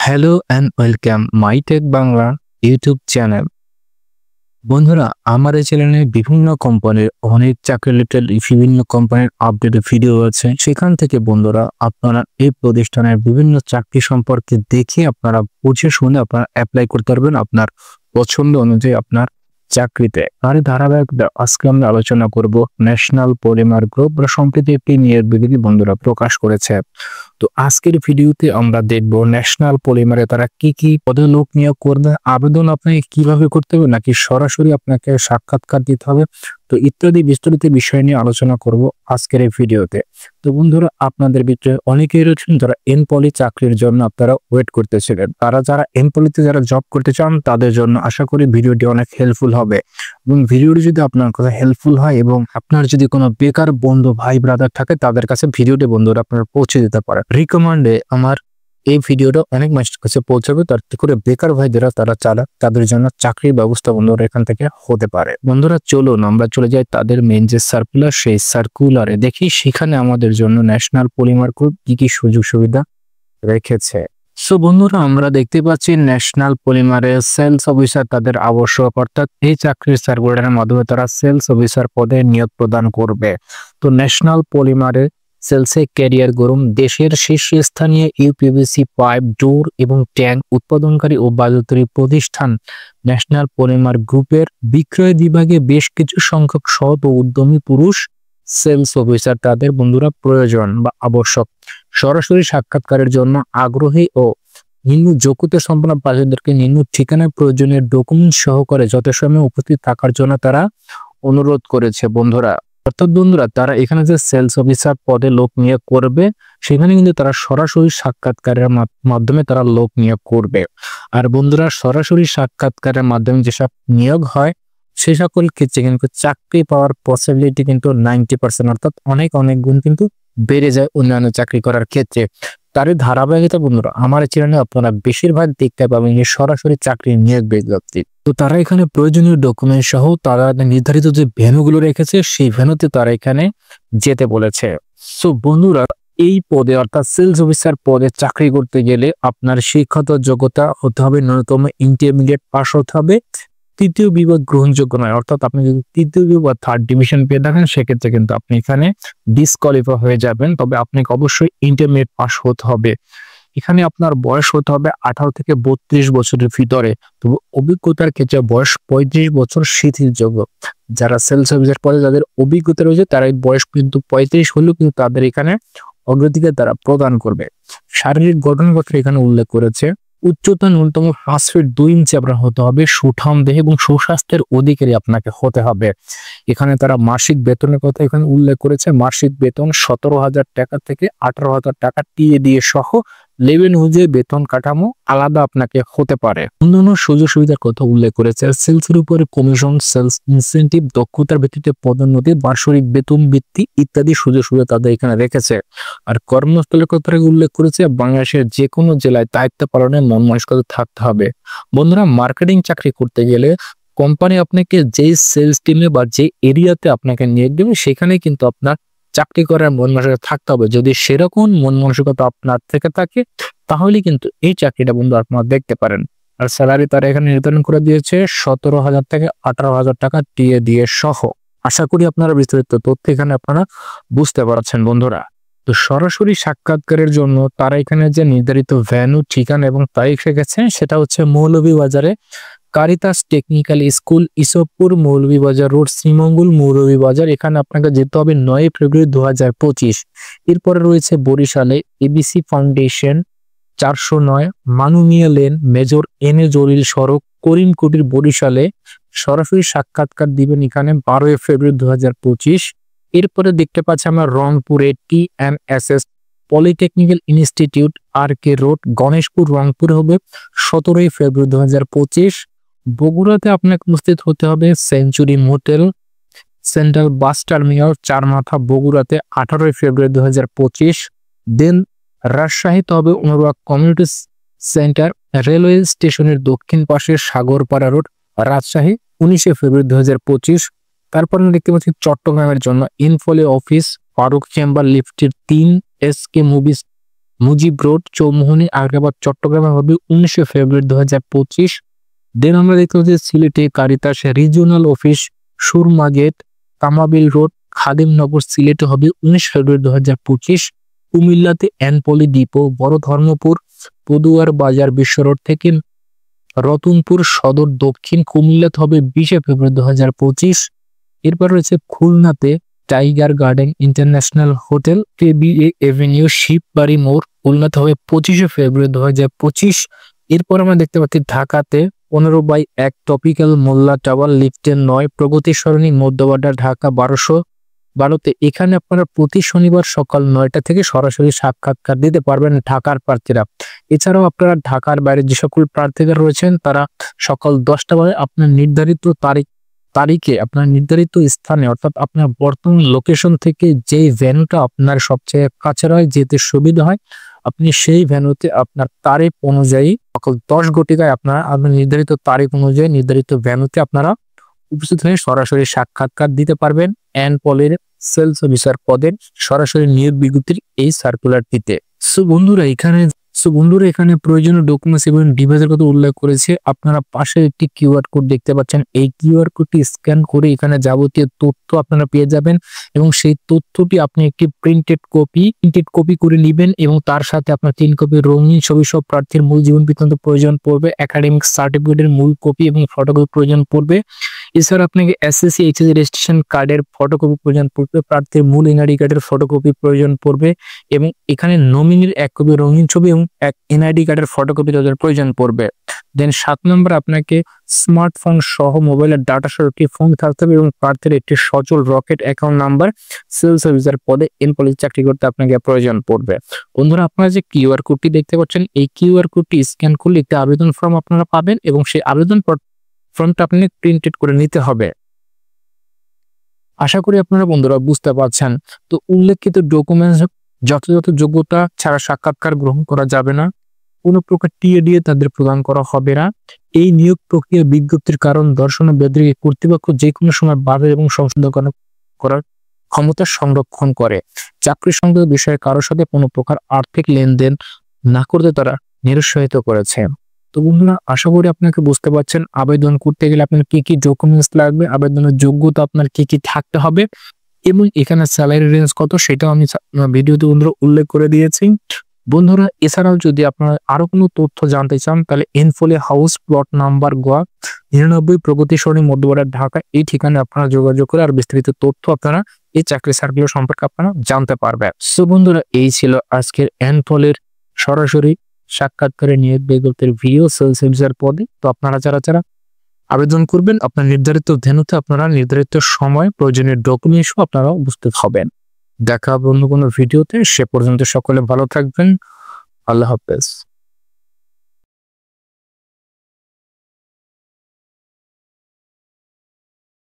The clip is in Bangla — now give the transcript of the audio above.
Hello and welcome my tech Bangla YouTube channel. বন্ধুরা, আমার এই চ্যানেলে বিভিন্ন কোম্পানির অনেক চাকরি রিলেটেড বিভিন্ন কোম্পানির আপডেটেড ভিডিও আছে। সেখান থেকে বন্ধুরা আপনারা এই প্রতিষ্ঠানের বিভিন্ন চাকরি সম্পর্কে দেখে আপনারা বুঝে শুনে আপনারা অ্যাপ্লাই করতে পারবেন আপনার পছন্দ অনুযায়ী আপনার চাকরিতে। আর ধারাবাহিকতা আজকে আমরা আলোচনা করব ন্যাশনাল পলিমার গ্রুপ সম্প্রতি একটি নিয়োগ বিজ্ঞপ্তি বন্ধুরা প্রকাশ করেছে। তো আজকের ভিডিওতে আমরা দেখব ন্যাশনাল পলিমারে তারা কি কি পদে লোক নিয়োগ করবে, আবেদন আপনাকে কিভাবে করতে হবে, নাকি সরাসরি আপনাকে সাক্ষাৎকার দিতে হবে, তো ইত্যাদি বিস্তারিত বিষয় নিয়ে আলোচনা করব আজকের এই ভিডিওতে। তো বন্ধুরা, আপনাদের ভিতরে অনেকেই রয়েছেন যারা এমপলি চাকরির জন্য আপনারা ওয়েট করতেছিলেন। যারা এমপলিতে যারা জব করতে চান তাদের জন্য আশা করি ভিডিওটি অনেক হেল্পফুল হবে। এবং ভিডিওটি যদি আপনার কাছে হেল্পফুল হয় এবং আপনার যদি কোনো বেকার বন্ধু ভাই ব্রাদার থাকে তাদের কাছে ভিডিওটি বন্ধুরা আপনারা পৌঁছে দিতে পারেন। রিকমেন্ডে আমার এই ভিডিওটা অনেক মানুষের কাছে পৌঁছাবে, তাতে করে বেকার ভাইদেরা তাদের জন্য চাকরির ব্যবস্থা বন্ধুরা এখান থেকে হতে পারে। বন্ধুরা চলুন আমরা চলে যাই তাদের মেইন যে সার্কুলার, সেই সার্কুলারে দেখি সেখানে আমাদের জন্য ন্যাশনাল পলিমার গ্রুপ কি কি সুযোগ সুবিধা রেখেছে। সো বন্ধুরা, আমরা দেখতে পাচ্ছি ন্যাশনাল পলিমারে সেলস অফিসার তাদের আবশ্যক, অর্থাৎ এই চাকরির সার্কুলারের মাধ্যমে তারা সেলস অফিসার পদে নিয়োগ প্রদান করবে। তো ন্যাশনাল পলিমারে সেলসে ক্যারিয়ার গরম দেশের শীর্ষস্থানীয় ইউপিভিসি পাইপ, ডোর এবং ট্যাঙ্ক উৎপাদনকারী ও বাজারকারী প্রতিষ্ঠান ন্যাশনাল পলিমার গ্রুপের বিক্রয় বিভাগে বেশ কিছু সংখ্যক সৎ ও উদ্যমী পুরুষ সেলস অফিসার তাদের বন্ধুরা প্রয়োজন বা আবশ্যক। সরাসরি সাক্ষাৎকারের জন্য আগ্রহী ও নিম্ন যোগ্যতা সম্পন্ন প্রার্থীদেরকে নিম্ন ঠিকানায় প্রয়োজনীয় ডকুমেন্ট সহকারে যথাসময়ে উপস্থিত থাকার জন্য তারা অনুরোধ করেছে। বন্ধুরা অর্থাৎ বন্ধুরা, তারা এখানে যে সেলস অফিসার পদে লোক নিয়োগ করবে সেখানে কিন্তু তারা সরাসরি সাক্ষাৎকারের মাধ্যমে তারা লোক নিয়োগ করবে। আর বন্ধুরা, সরাসরি সাক্ষাৎকারের মাধ্যমে যেসব নিয়োগ হয় সে সকল ক্ষেত্রে কিন্তু চাকরি পাওয়ার পসিবিলিটি কিন্তু 90%, অর্থাৎ অনেক গুণ কিন্তু বেড়ে যায় অন্যান্য চাকরি করার ক্ষেত্রে। তারই ধারাবাহিকতা বন্ধুরা আমার চ্যানেলে আপনারা বেশিরভাগ দেখতে পাবেন যে সরাসরি চাকরি নিয়োগ বিজ্ঞপ্তি। তো তারা এখানে প্রয়োজনীয় ডকুমেন্ট সহ তারা নির্ধারিত যে ভেন্যুগুলো রেখেছে সেই ভেন্যুতে তারা এখানে যেতে বলেছে। সো বন্ধুরা, এই পদে অর্থাৎ সেলস অফিসার পদে চাকরি করতে গেলে আপনার শিক্ষাগত যোগ্যতা হতে হবে ন্যূনতম ইন্টারমিডিয়েট পাস হতে হবে। তৃতীয় বিভাগ গ্রহণযোগ্য নয়, অর্থাৎ আপনি যদি তৃতীয় বিভাগ বা থার্ড ডিভিশন পেয়ে থাকেন সেক্ষেত্রে কিন্তু আপনি এখানে ডিসকোয়ালিফাই হয়ে যাবেন। তবে আপনাকে অবশ্যই ইন্টারমিডিয়েট পাস হতে হবে। এখানে আপনার বয়স হতে হবে 18 থেকে 32 বছরের ভিতরে। তবে অভিজ্ঞতার ক্ষেত্রে বয়স 35 বছর শিথিলযোগ্য। যারা সেলস অফিসার পদে যাদের অভিজ্ঞতা রয়েছে তারা বয়স কিন্তু 35 হলেও কিন্তু তাদের এখানে অগ্রাধিকার তারা প্রদান করবে। শারীরিক গঠনগত এখানে উল্লেখ করেছে উচ্চতা ন্যূনতম 5 ফিট 2 ইঞ্চি আপনার হতে হবে, সুঠাম দেহ এবং সুস্বাস্থ্যের অধিকারী আপনাকে হতে হবে। এখানে তারা মাসিক বেতনের কথা এখানে উল্লেখ করেছে। মাসিক বেতন 17,000 টাকা থেকে 18,000 টাকা টিএ দিয়ে সহ লেভেল অনুযায়ী বেতন কাঠামো আলাদা আপনাকে হতে পারে। অন্যান্য সুযোগ সুবিধার কথা উল্লেখ করেছে সেলসের উপরে কমিশন, সেলস ইনসেন্টিভ, দক্ষতার ভিত্তিতে পদোন্নতি, বার্ষিক বেতন বৃদ্ধি ইত্যাদি সুযোগ সুবিধা তাদের এখানে রেখেছে। আর কর্মস্থলের কথা উল্লেখ করেছে বাংলাদেশের যে কোনো জেলায় দায়িত্ব পালনের মন মানসিকতা থাকতে হবে। বন্ধুরা, মার্কেটিং চাকরি করতে গেলে কোম্পানি আপনাকে যে সেলস টিমে বা যে এরিয়াতে আপনাকে নিয়োগ দেবে সেখানে কিন্তু আপনার চাকরি করার মন মানসিকতা থাকতে হবে। যদি সেরকম মন মানসিকতা আপনার থেকে থাকে তাহলে কিন্তু এই চাকরিটা বন্ধু আপনারা দেখতে পারেন। আর স্যালারি তারা এখানে নির্ধারণ করে দিয়েছে 17,000 থেকে 18,000 টাকা টিএ দিয়ে সহ। আশা করি আপনারা বিস্তারিত তথ্য এখানে আপনারা বুঝতে পারছেন। বন্ধুরা, তো সরাসরি সাক্ষাৎকারের জন্য তারা এখানে যে নির্ধারিত ভেন্যু, ঠিকানা এবং তারিখ রেখেছে সেটা হচ্ছে মৌলভীবাজারে Caritas technical school, Isabpur, Moulvibazar road, Sreemangal, Moulvibazar. এখানে আপনাকে যেতে হবে 9 ফেব্রুয়ারি 2025। এরপরে রয়েছে বরিশালে এবিসি ফাউন্ডেশন 409 মাননীয় lane, major N A Jalil সড়ক, করিমকুটির, বরিশালে। সরাসরি সাক্ষাৎকার দিবেন এখানে 12 ফেব্রুয়ারি 2025। এরপরে দেখতে পাচ্ছি আমরা রংপুরে TNSS polytechnical institute, RK road, Ganeshpur, Rangpur হবে 17 ফেব্রুয়ারি 2025। বগুড়াতে আপনাকে উপস্থিত হতে হবে century motel, central bus terminal, Charmatha, বগুড়াতে 18 ফেব্রুয়ারি 2025। দেন রাজশাহীতে হবে অনুরাগ কমিউনিটি সেন্টার, রেলওয়ে স্টেশনের দক্ষিণ পাশে, সাগরপাড়া রোড, রাজশাহী 19 ফেব্রুয়ারি 2025। তারপর আমরা দেখতে পাচ্ছি চট্টগ্রামের জন্য ইনফোলে অফিস, ফারুক চেম্বার, লিফটের 3, SK movies Mujib road, Chowmuhani, Agrabad, চট্টগ্রামে হবে 19 ফেব্রুয়ারি 2025। দেন আমরা দেখতে পাচ্ছি সিলেটে Caritas regional office, Surma gate, কামাবিল রোড, খাদিমনগর, সিলেটে হবে 19 ফেব্রুয়ারি 2025। কুমিল্লাতে এনপলি ডিপো, বড় ধর্মপুর, পদুয়ার বাজার, বিশ্ব রোড থেকে রতনপুর সদর দক্ষিণ, কুমিল্লাতে হবে 20 ফেব্রুয়ারি 2025। এরপর রয়েছে খুলনাতে Tiger Garden International Hotel, KBA avenue, Shibbari মোড়, খুলনাতে হবে 25 ফেব্রুয়ারি 2025। এরপর আমরা দেখতে পাচ্ছি ঢাকাতে 15/1 টপিক্যাল মোল্লা টাওয়ার, লিফটে 9, প্রগতি সরণি, মধ্যবাড্ডা, ঢাকা 1212-তে। এখানে আপনারা প্রতি শনিবার সকাল 9টা থেকে সরাসরি সাক্ষাৎকার দিতে পারবেন ঢাকার প্রার্থীরা। এছাড়াও আপনারা ঢাকার বাইরে যে সকল প্রার্থীরা রয়েছেন তারা সকাল 10টা বাজে আপনার নির্ধারিত তারিখে আপনার নির্ধারিত স্থানে, অর্থাৎ আপনার বর্তমান লোকেশন থেকে যেই ভেন্যুটা আপনার সবচেয়ে কাছে হয়, যেতে সুবিধা হয়, আপনি সেই ভেন্যুতে আপনার তারিখ অনুযায়ী সকাল 10 ঘটিকায় আপনারা আপনার নির্ধারিত তারিখ অনুযায়ী নির্ধারিত ভেন্যুতে আপনারা উপস্থিত হয়ে সরাসরি সাক্ষাৎকার দিতে পারবেন এনপলের সেলস অফিসার পদে সরাসরি নিয়োগ বিজ্ঞপ্তির এই সার্কুলারটিতে। সো বন্ধুরা এখানে প্রয়োজনীয় ডকুমেন্টস এবং ডিভাইসের কথা উল্লেখ করেছে। আপনারা পাশে একটি কিউআর কোড দেখতে পাচ্ছেন, এই কিউআর কোডটি স্ক্যান করে এখানে যাবতীয় তথ্য আপনারা পেয়ে যাবেন এবং সেই তথ্যটি আপনি একটি প্রিন্টেড কপি করে নেবেন এবং তার সাথে আপনার 3 কপি রঙিন ছবি সহ প্রার্থীর মূল জীবন বৃত্তান্ত প্রয়োজন পড়বে, একাডেমিক সার্টিফিকেটের মূল কপি এবং ফটোকপি প্রয়োজন পড়বে। এছাড়া আপনাকে এসএসসি এইচএসসি রেজিস্ট্রেশন কার্ডের ফটোকপি প্রয়োজন পড়বে, প্রার্থীর মূল এনআইডি কার্ডের ফটোকপি প্রয়োজন পড়বে এবং এখানে নমিনির 1 কপি রঙিন ছবি এবং 1 এনআইডি কার্ডের ফটোকপি তাদের প্রয়োজন পড়বে। দেন 7 নম্বর আপনাকে স্মার্টফোন সহ মোবাইলের ডাটা সহ একটি ফোন থাকতে হবে এবং প্রার্থীর একটি সচল Rocket account number sales officer পদে এনপলিতে চাকরি করতে আপনাকে প্রয়োজন পড়বে। বন্ধুরা আপনারা যে কিউআর কোডটি দেখতে পাচ্ছেন, এই কিউআর কোডটি স্ক্যান করলে একটি আবেদন ফর্ম আপনারা পাবেন এবং সেই আবেদন ফর্মটা আপনি প্রিন্টেড করে নিতে হবে। আশা করি আপনারা বন্ধুরা বুঝতে পারছেন। তো উল্লেখিত ডকুমেন্টস যথাযথ যোগ্যতা ছাড়া সাক্ষাৎকার গ্রহণ করা যাবে না, কোনো প্রকার টিএ দিয়ে তাদের প্রদান করা হবে না। এই নিয়োগ প্রক্রিয়া বিজ্ঞপ্তির কারণ দর্শানো ব্যতিরেকে কর্তৃপক্ষ যে কোনো সময় বাধা এবং সংশোধন করার ক্ষমতা সংরক্ষণ করে। চাকরি সংক্রান্ত বিষয়ে কারোর সাথে কোনো প্রকার আর্থিক লেনদেন না করতে তারা নিরুৎসাহিত করেছে। তো বন্ধুরা আশা করি আপনাকে বুঝতে পারছেন আবেদন করতে গেলে আপনার কি কি ডকুমেন্টস লাগবে, আবেদনের যোগ্যতা আপনার কি কি থাকতে হবে এবং এখানে স্যালারি রেঞ্জ কত সেটাও আমি ভিডিওতে বন্ধুরা উল্লেখ করে দিয়েছি। বন্ধুরা এছাড়াও যদি আপনারা আরো কোনো তথ্য জানতে চান তাহলে এনফলে হাউস, প্লট নাম্বার গোয়া 99, প্রগতি সরণি, মধ্যবাড্ডা, ঢাকা, এই ঠিকানায় আপনারা যোগাযোগ করে আর বিস্তারিত তথ্য আপনারা এই চাকরি সার্কুলার সম্পর্কে আপনারা জানতে পারবেন। সো বন্ধুরা এই ছিল আজকের এনফলের সরাসরি সাক্ষাৎকারে নিয়োগ বিজ্ঞপ্তির ভিডিও সেলস অফিসার পদে। তো আপনারা যারা আবেদন করবেন আপনার নির্ধারিত ভেন্যুতে আপনারা নির্ধারিত সময় প্রয়োজনীয় ডকুমেন্টস আপনারা উপস্থিত হবেন। দেখা হবে অন্য কোনো ভিডিওতে, সে পর্যন্ত সকলে ভালো থাকবেন। আল্লাহ হাফেজ।